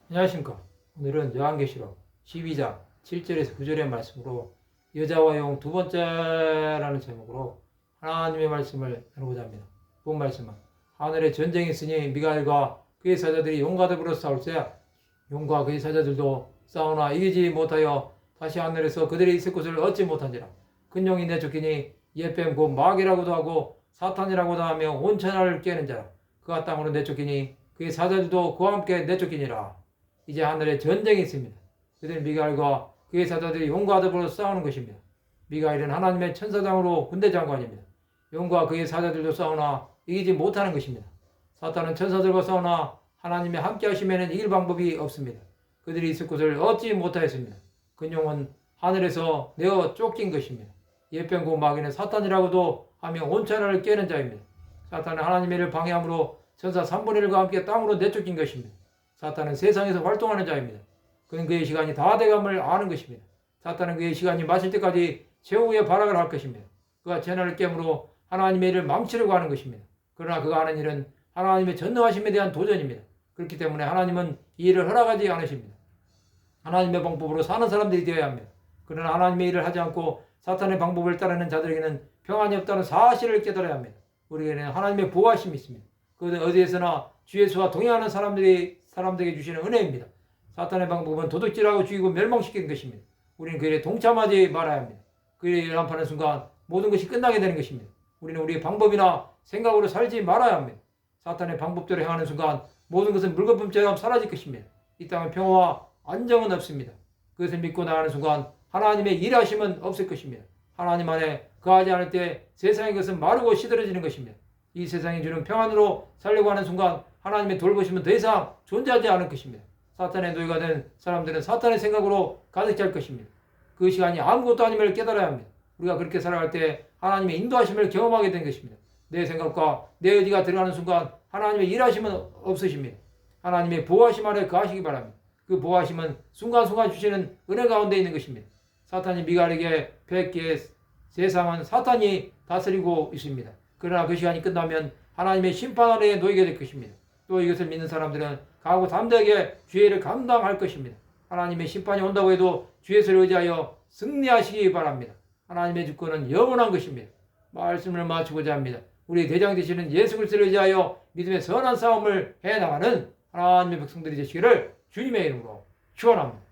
안녕하십니까. 오늘은 요한계시록 12장 7절에서 9절의 말씀으로 여자와 용 두 번째라는 제목으로 하나님의 말씀을 나누고자 합니다. 본 말씀은 하늘에 전쟁이 있으니 미가엘과 그의 사자들이 용과 더불어 싸울세 용과 그의 사자들도 싸우나 이기지 못하여 다시 하늘에서 그들이 있을 곳을 얻지 못한지라. 큰 용이 내쫓기니 옛뱀 곧 마귀라고도 하고 사탄이라고도 하며 온 천하를 깨는 자라. 그가 땅으로 내쫓기니 그의 사자들도 그와 함께 내쫓기니라. 이제 하늘에 전쟁이 있습니다. 그들은 미가엘과 그의 사자들이 용과 더불어 싸우는 것입니다. 미가엘은 하나님의 천사장으로 군대 장관입니다. 용과 그의 사자들도 싸우나 이기지 못하는 것입니다. 사탄은 천사들과 싸우나 하나님의 함께 하시면 이길 방법이 없습니다. 그들이 있을 곳을 얻지 못하였습니다. 그 용은 하늘에서 내어 쫓긴 것입니다. 옛병고 마귀는 사탄이라고도 하며 온 천하를 깨는 자입니다. 사탄은 하나님의 일을 방해함으로 천사 3분의 1과 함께 땅으로 내쫓긴 것입니다. 사탄은 세상에서 활동하는 자입니다. 그는 그의 시간이 다 돼감을 아는 것입니다. 사탄은 그의 시간이 마칠 때까지 최후의 발악을 할 것입니다. 그가 천하를 깨므로 하나님의 일을 망치려고 하는 것입니다. 그러나 그가 하는 일은 하나님의 전능하심에 대한 도전입니다. 그렇기 때문에 하나님은 이 일을 허락하지 않으십니다. 하나님의 방법으로 사는 사람들이 되어야 합니다. 그러나 하나님의 일을 하지 않고 사탄의 방법을 따르는 자들에게는 평안이 없다는 사실을 깨달아야 합니다. 우리에게는 하나님의 보호하심이 있습니다. 그것은 어디에서나 주 예수와 동행하는 사람들에게 주시는 은혜입니다. 사탄의 방법은 도둑질하고 죽이고 멸망시키는 것입니다. 우리는 그 일에 동참하지 말아야 합니다. 그 일에 연합하는 순간 모든 것이 끝나게 되는 것입니다. 우리는 우리의 방법이나 생각으로 살지 말아야 합니다. 사탄의 방법대로 행하는 순간 모든 것은 물거품처럼 사라질 것입니다. 이 땅은 평화와 안정은 없습니다. 그것을 믿고 나가는 순간 하나님의 일하심은 없을 것입니다. 하나님 안에 거하지 않을 때 세상의 것은 마르고 시들어지는 것입니다. 이 세상이 주는 평안으로 살려고 하는 순간 하나님의 돌보심은 더 이상 존재하지 않을 것입니다. 사탄의 노예가 된 사람들은 사탄의 생각으로 가득 찰 것입니다. 그 시간이 아무것도 아님을 깨달아야 합니다. 우리가 그렇게 살아갈 때 하나님의 인도하심을 경험하게 된 것입니다. 내 생각과 내 의지가 들어가는 순간 하나님의 일하심은 없으십니다. 하나님의 보호하심 아래 거하시기 바랍니다. 그 보호하심은 순간순간 주시는 은혜 가운데 있는 것입니다. 사탄이 미가엘에게 뺏기에 세상은 사탄이 다스리고 있습니다. 그러나 그 시간이 끝나면 하나님의 심판 아래에 놓이게 될 것입니다. 또 이것을 믿는 사람들은 강하고 담대하게 주의를 감당할 것입니다. 하나님의 심판이 온다고 해도 주 예수를 의지하여 승리하시기 바랍니다. 하나님의 주권은 영원한 것입니다. 말씀을 마치고자 합니다. 우리 대장 되시는 예수 그리스도를 의지하여 믿음의 선한 싸움을 해나가는 하나님의 백성들이 되시기를 주님의 이름으로 축원합니다.